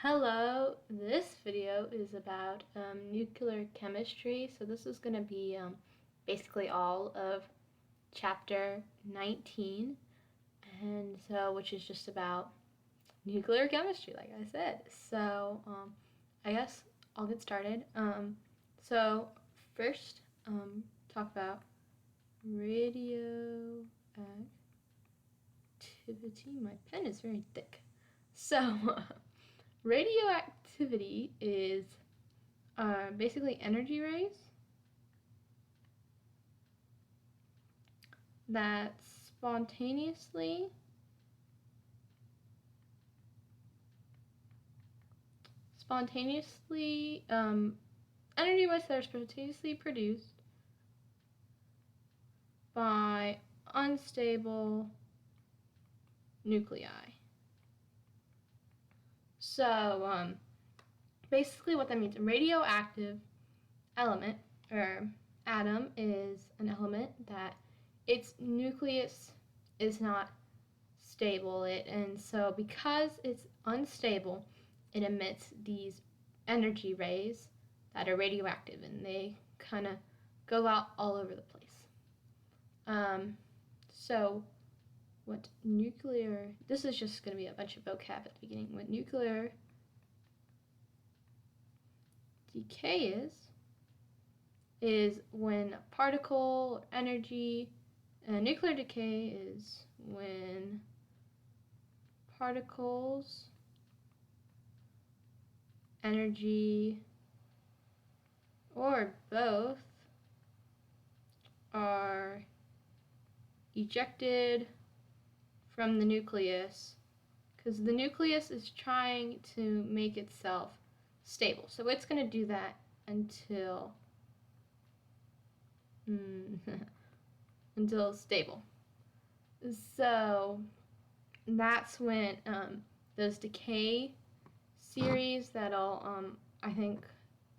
Hello, this video is about nuclear chemistry. So this is going to be basically all of chapter 19, and so which is just about nuclear chemistry, like I said. So I guess I'll get started. So first, talk about radioactivity. My pen is very thick. So radioactivity is basically energy rays that spontaneously energy rays that are spontaneously produced by unstable nuclei. So basically what that means, a radioactive element or atom is an element that its nucleus is not stable, and so because it's unstable, it emits these energy rays that are radioactive, and they kind of go out all over the place. So what nuclear, this is just going to be a bunch of vocab at the beginning. What nuclear decay is when a particle or energy, nuclear decay is when particles, energy, or both are ejected from the nucleus, because the nucleus is trying to make itself stable. So it's going to do that until stable. So that's when those decay series that I think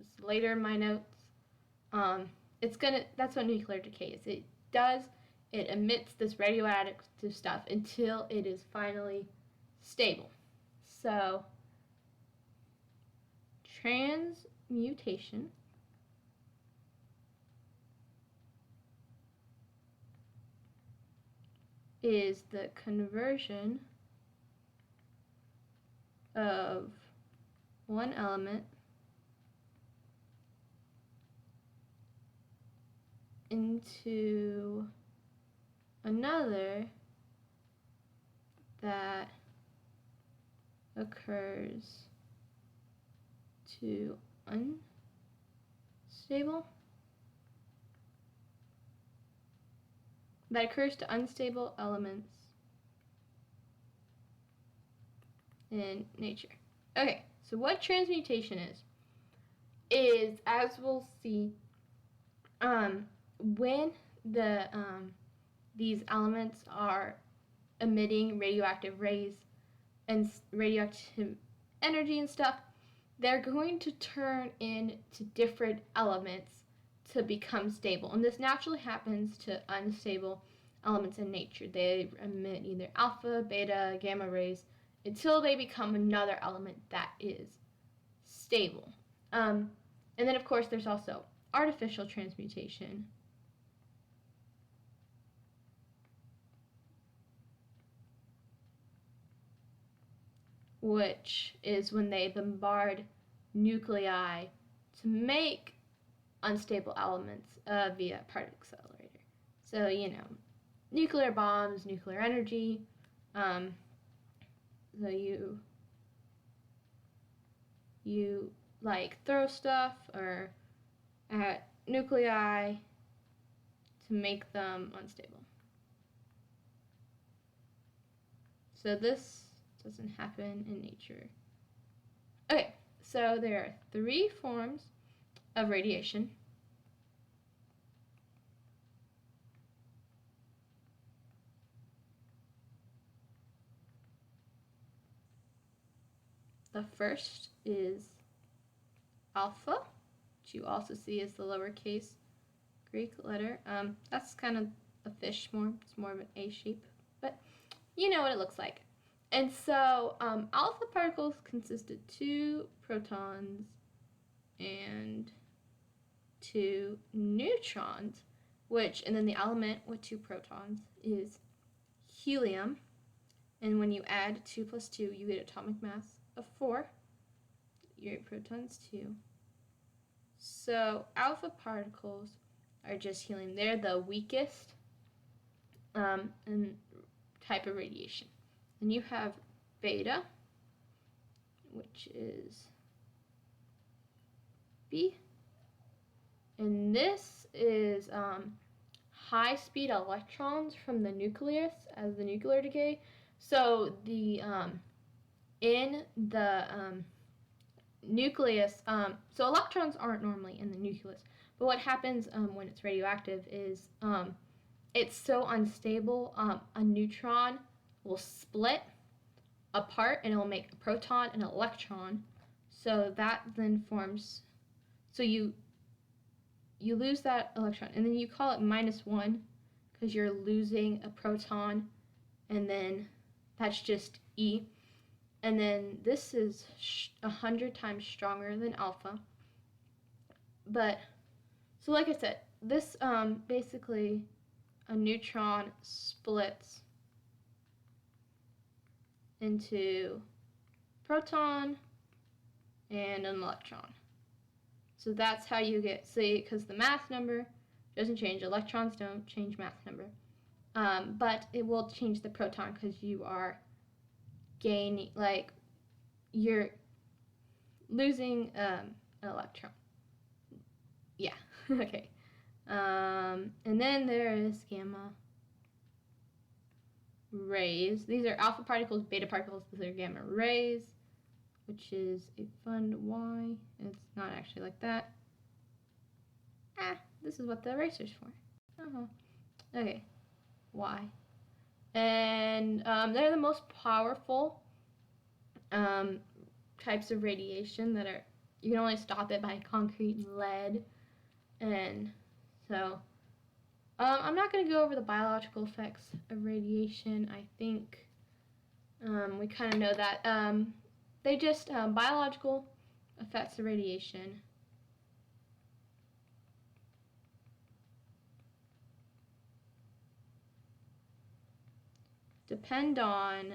is later in my notes, that's what nuclear decay is. It emits this radioactive stuff until it is finally stable. So transmutation is the conversion of one element into another that occurs to unstable elements in nature. Okay, so what transmutation is as we'll see, when these elements are emitting radioactive rays and radioactive energy and stuff, they're going to turn into different elements to become stable. And this naturally happens to unstable elements in nature. They emit either alpha, beta, gamma rays until they become another element that is stable. And then, of course, there's also artificial transmutation, which is when they bombard nuclei to make unstable elements via particle accelerator. So, nuclear bombs, nuclear energy. So you like throw stuff or at nuclei to make them unstable. So this doesn't happen in nature. Okay, so there are 3 forms of radiation. The first is alpha, which you also see as the lowercase Greek letter. That's kind of a fish more. It's more of an A shape, but you know what it looks like. And so alpha particles consist of 2 protons and 2 neutrons, and then the element with 2 protons is helium. And when you add 2 plus 2, you get atomic mass of 4. Your protons 2. So alpha particles are just helium. They're the weakest and type of radiation. And you have beta, which is B. And this is high-speed electrons from the nucleus as the nuclear decay. So the in the nucleus, so electrons aren't normally in the nucleus, but what happens when it's radioactive is it's so unstable, a neutron will split apart and it'll make a proton and an electron. So that then forms, so you lose that electron, and then you call it -1 because you're losing a proton, and then that's just E. And then this is 100 times stronger than alpha. But, so like I said, this basically a neutron splits into proton and an electron. So that's how you get, because the mass number doesn't change, electrons don't change mass number. But it will change the proton because you are gaining, you're losing an electron. Yeah, okay. And then there is gamma rays. These are alpha particles, beta particles. These are gamma rays, which is a fun Y. It's not actually like that. This is what the eraser's for. Okay, Y. And they're the most powerful types of radiation that are, you can only stop it by concrete and lead. And so I'm not going to go over the biological effects of radiation. I think we kind of know that. They just, biological effects of radiation depend on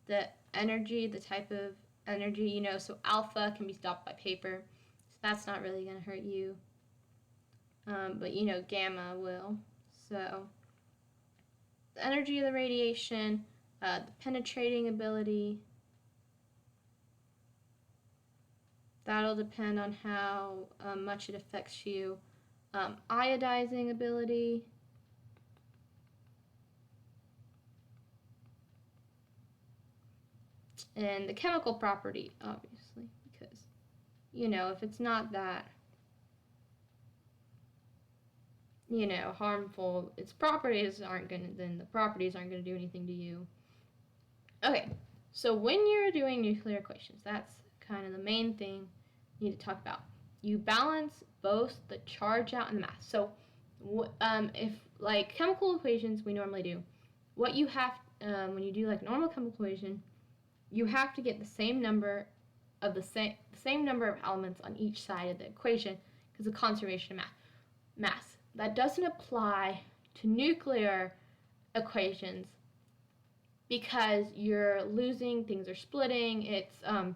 the energy, the type of energy, so alpha can be stopped by paper, so that's not really going to hurt you. But gamma will. So the energy of the radiation, the penetrating ability, that'll depend on how much it affects you. Iodizing ability, and the chemical property, obviously, because if it's not that harmful, its properties aren't going to, then the properties aren't going to do anything to you. Okay, so when you're doing nuclear equations, that's kind of the main thing you need to talk about. You balance both the charge out and the mass. So if like chemical equations we normally do, what you have, when you do like normal chemical equation, you have to get the same number of the same number of elements on each side of the equation because of conservation of mass. That doesn't apply to nuclear equations because you're losing, things are splitting, it's a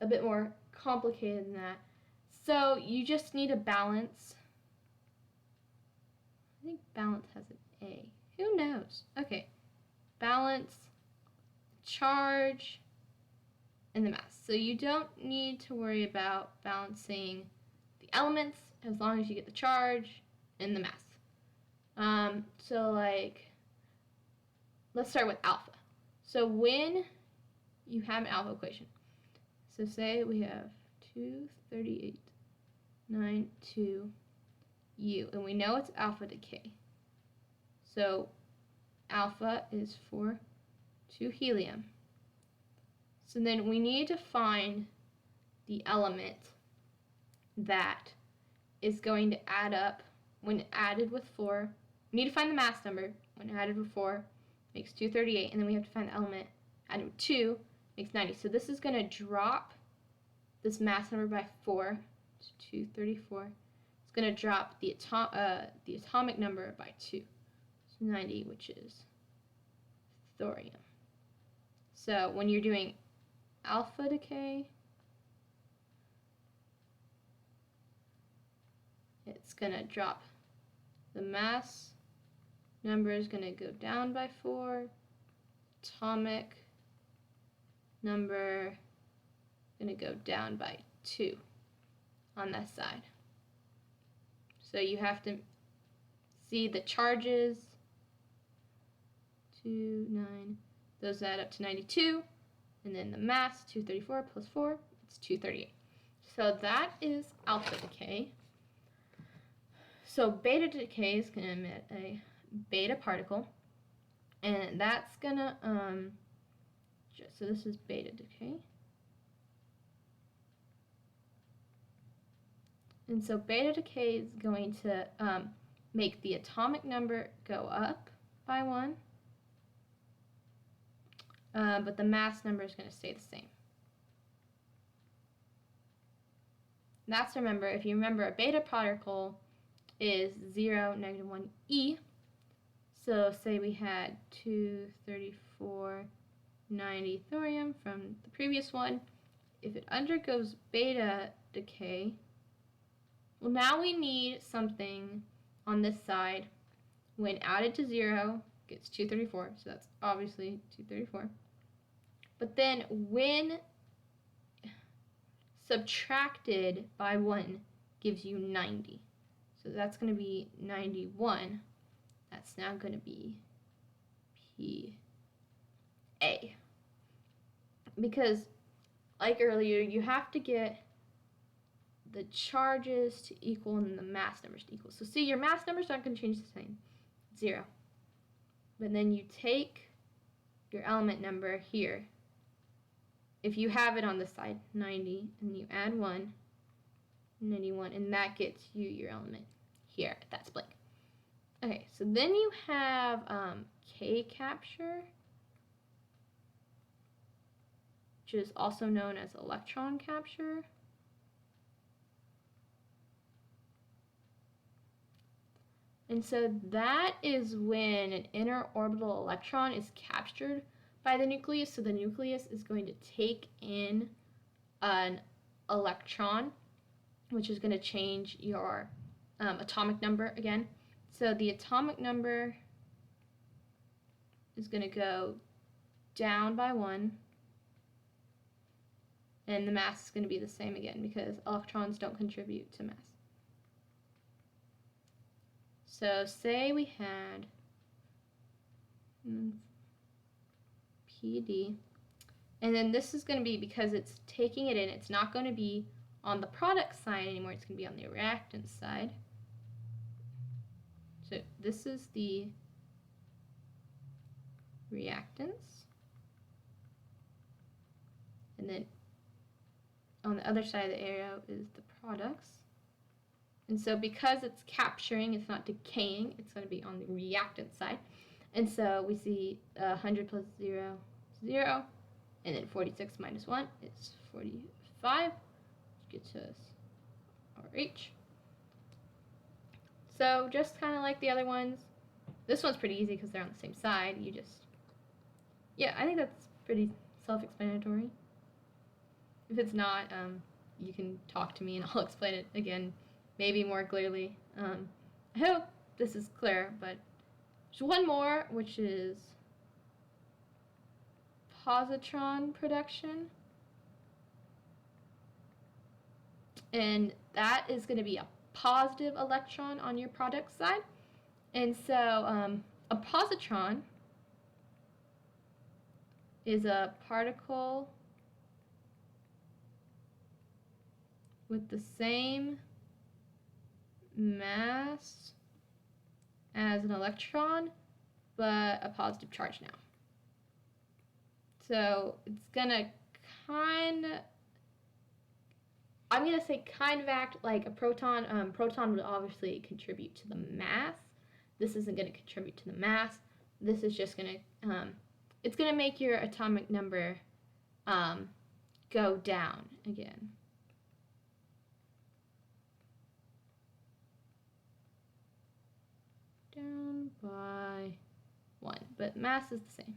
bit more complicated than that. So you just need a balance. I think balance has an A. Who knows? Okay. Balance, charge, and the mass. So you don't need to worry about balancing the elements as long as you get the charge and the mass. So let's start with alpha. So when you have an alpha equation, so say we have 238, 92 U, and we know it's alpha decay. So alpha is for 2 helium. So then we need to find the element that is going to add up when added with 4. We need to find the mass number when added with 4 makes 238, and then we have to find the element adding 2 makes 90. So this is going to drop this mass number by 4. It's 234. It's going to drop the atomic number by 2. So 90, which is thorium. So when you're doing alpha decay, it's going to drop. The mass number is going to go down by 4. Atomic number going to go down by 2 on that side. So you have to see the charges. 2, 9, those add up to 92. And then the mass, 234 plus 4, it's 238. So that is alpha decay. So beta decay is going to emit a beta particle. And that's going to, so this is beta decay. And so beta decay is going to make the atomic number go up by 1. But the mass number is going to stay the same. That's, remember, if you remember, a beta particle is 0, negative 1 e. So say we had 234, 90 thorium from the previous one. If it undergoes beta decay, well, now we need something on this side. When added to 0, gets 234. So that's obviously 234. But then when subtracted by 1 gives you 90. So that's going to be 91. That's now going to be PA. Because, like earlier, you have to get the charges to equal and the mass numbers to equal. So see, your mass numbers aren't going to change the same. 0. But then you take your element number here. If you have it on this side, 90, and you add 1, 91, and that gets you your element here at that split. Okay, so then you have Decay Capture, which is also known as Electron Capture. And so that is when an inner orbital electron is captured by the nucleus. So the nucleus is going to take in an electron, which is going to change your atomic number again. So the atomic number is going to go down by 1. And the mass is going to be the same again because electrons don't contribute to mass. So say we had PD, and then this is going to be, because it's taking it in, it's not going to be on the product side anymore, it's going to be on the reactant side. So this is the reactants, and then on the other side of the arrow is the products. And so because it's capturing, it's not decaying, it's going to be on the reactant side. And so we see 100 plus 0, 0, and then 46 minus 1 is 45, which gets us RH. So just kind of like the other ones, this one's pretty easy because they're on the same side. You just, yeah, I think that's pretty self-explanatory. If it's not, you can talk to me and I'll explain it again, maybe more clearly. I hope this is clear, but there's one more, which is positron production. And that is going to be a positive electron on your product side. And so a positron is a particle with the same mass as an electron, but a positive charge now. So it's gonna kind of, I'm gonna say kind of act like a proton. Proton would obviously contribute to the mass. This isn't gonna contribute to the mass. This is just gonna, it's going to make your atomic number go down again. Down by 1, but mass is the same.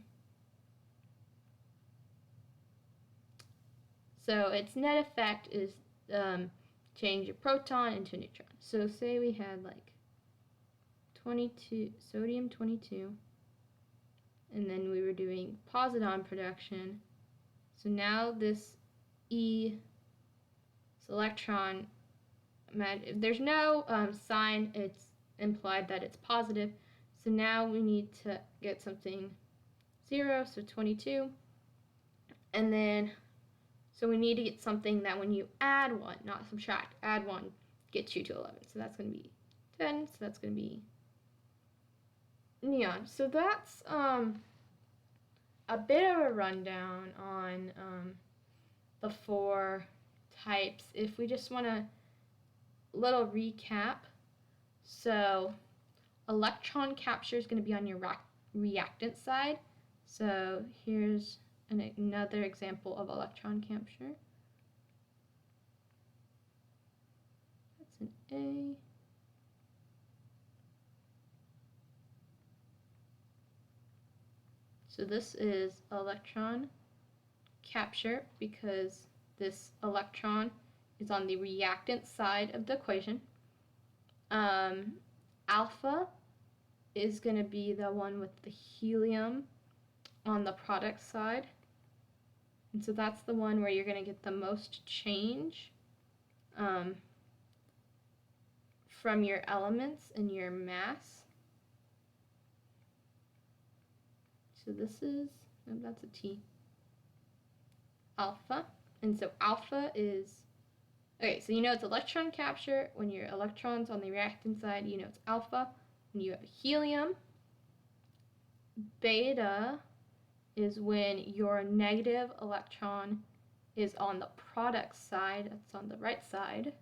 So its net effect is change a proton into a neutron. So say we had like 22, sodium 22, and then we were doing positon production. So now this E, this electron, there's no sign, it's implied that it's positive. So now we need to get something 0, so 22. And then, so we need to get something that when you add 1, not subtract, add 1, gets you to 11. So that's going to be 10, so that's going to be neon. So that's a bit of a rundown on the 4 types. If we just want a little recap, so electron capture is going to be on your reactant side. So here's another example of electron capture. That's an A. So this is electron capture because this electron is on the reactant side of the equation. Alpha is going to be the one with the helium on the product side. And so that's the one where you're going to get the most change from your elements and your mass. So this is, oh, that's a T, alpha. And so alpha is, okay, so you know it's electron capture when your electron's on the reactant side, you know it's alpha. When you have helium, beta is when your negative electron is on the product side, that's on the right side.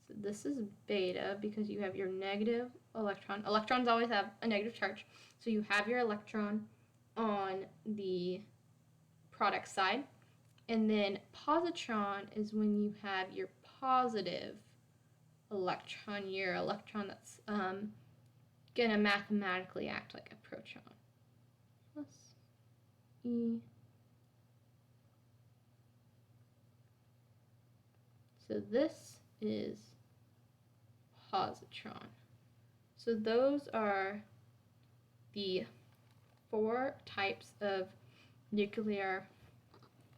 So this is beta because you have your negative electron. Electrons always have a negative charge. So you have your electron on the product side. And then positron is when you have your positive electron, your electron that's gonna mathematically act like a proton. Plus E. So this is positron. So those are the 4 types of nuclear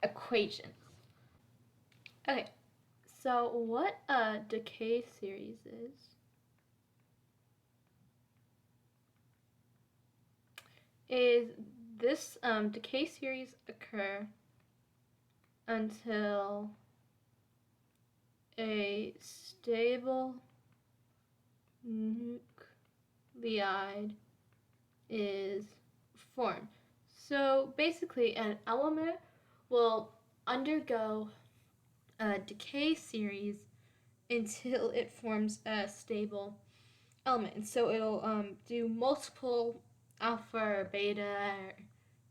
equations. Okay, so what a decay series is this decay series occur until a stable nuclide is formed. So basically an element will undergo a decay series until it forms a stable element. And so it'll do multiple alpha or beta, or,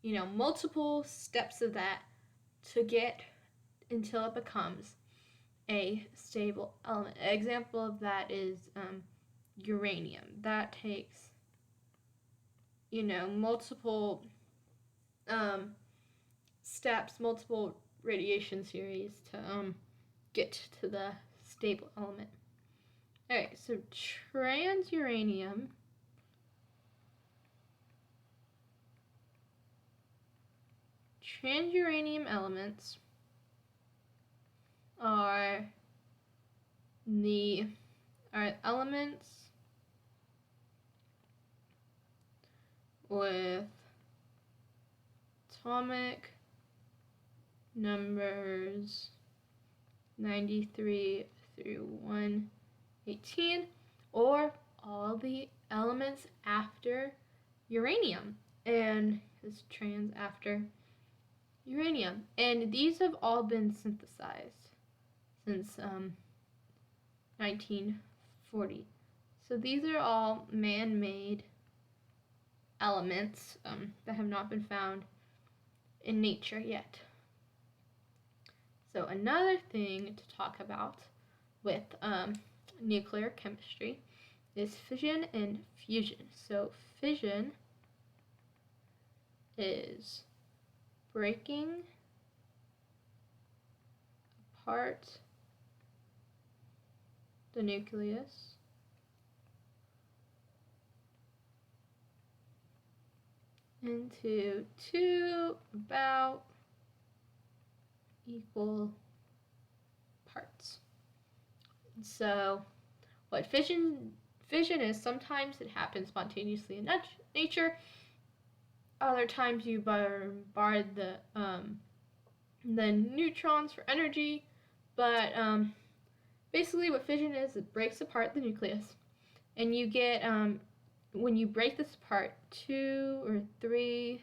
you know, multiple steps of that to get until it becomes a stable element. An example of that is uranium. That takes, you know, multiple steps, multiple radiation series to get to the stable element. Alright, so transuranium elements are elements with atomic numbers 93 through 118, or all the elements after uranium, and this trans after uranium. And these have all been synthesized since 1940. So these are all man-made elements that have not been found in nature yet. So another thing to talk about with nuclear chemistry is fission and fusion. So fission is breaking apart the nucleus into two about equal parts. So what fission is, sometimes it happens spontaneously in nature. Other times you bombard the neutrons for energy, but basically what fission is, it breaks apart the nucleus, and you get when you break this apart, 2 or 3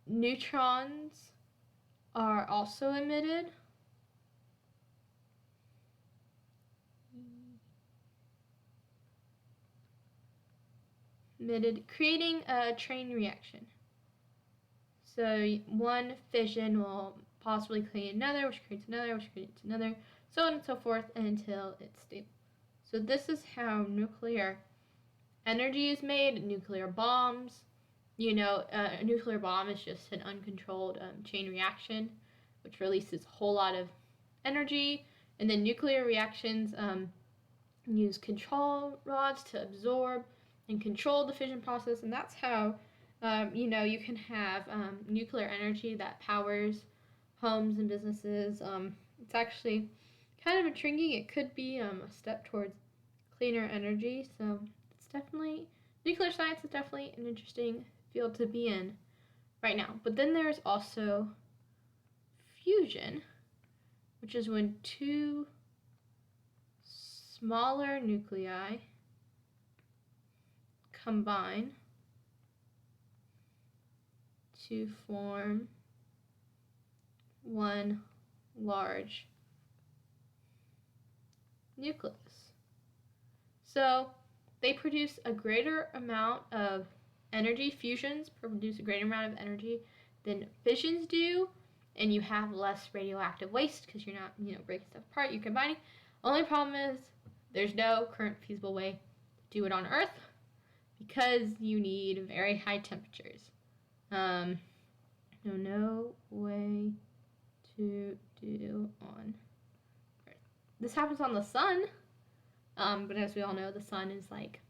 neutrons are also emitted. Creating a chain reaction. So one fission will possibly create another, which creates another, which creates another, so on and so forth until it's stable. So this is how nuclear energy is made. Nuclear bombs, a nuclear bomb is just an uncontrolled chain reaction, which releases a whole lot of energy, and then nuclear reactions use control rods to absorb and control the fission process, and that's how you can have nuclear energy that powers homes and businesses. It's actually kind of intriguing. It could be a step towards cleaner energy, so it's definitely, nuclear science is definitely an interesting field to be in right now. But then there's also fusion, which is when two smaller nuclei combine to form one large nucleus. So they produce a greater amount of energy. Fusions produce a greater amount of energy than fissions do, and you have less radioactive waste because you're not, breaking stuff apart, you're combining. Only problem is there's no current feasible way to do it on Earth because you need very high temperatures. No way to do on Earth. This happens on the sun, but as we all know, the sun is like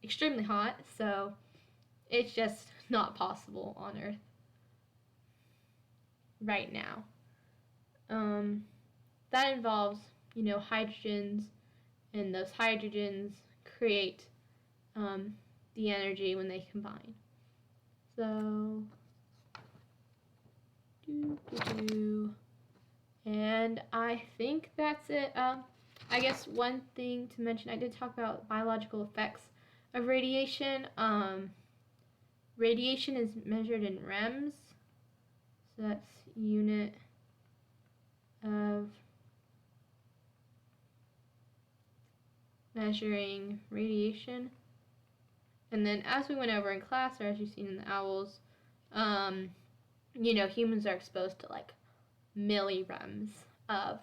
extremely hot, so it's just not possible on Earth right now. That involves, hydrogens, and those hydrogens create the energy when they combine. So, and I think that's it. I guess one thing to mention, I did talk about biological effects of radiation. Radiation is measured in rems, so that's unit of measuring radiation. And then as we went over in class, or as you've seen in the owls, humans are exposed to like millirems of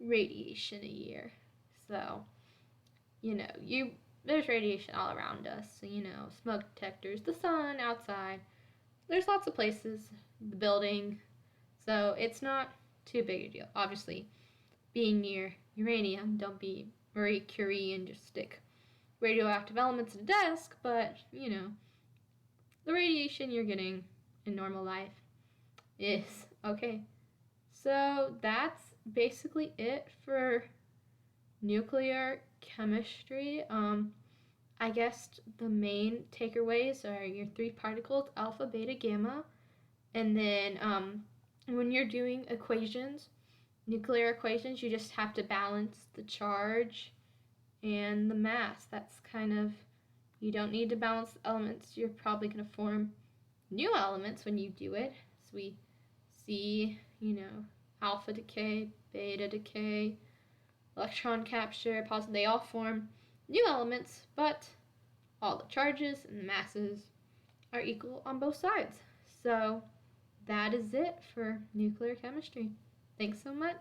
radiation a year. So, there's radiation all around us. So, smoke detectors, the sun, outside. There's lots of places, the building. So it's not too big a deal. Obviously, being near uranium, don't be Marie Curie and just stick radioactive elements in a desk, but, the radiation you're getting in normal life is okay. So that's basically it for nuclear chemistry. I guess the main takeaways are your 3 particles, alpha, beta, gamma, and then when you're doing equations, nuclear equations, you just have to balance the charge and the mass. That's kind of, you don't need to balance the elements. You're probably going to form new elements when you do it. So we see, alpha decay, beta decay, electron capture, positive, they all form new elements, but all the charges and masses are equal on both sides. So that is it for nuclear chemistry. Thanks so much.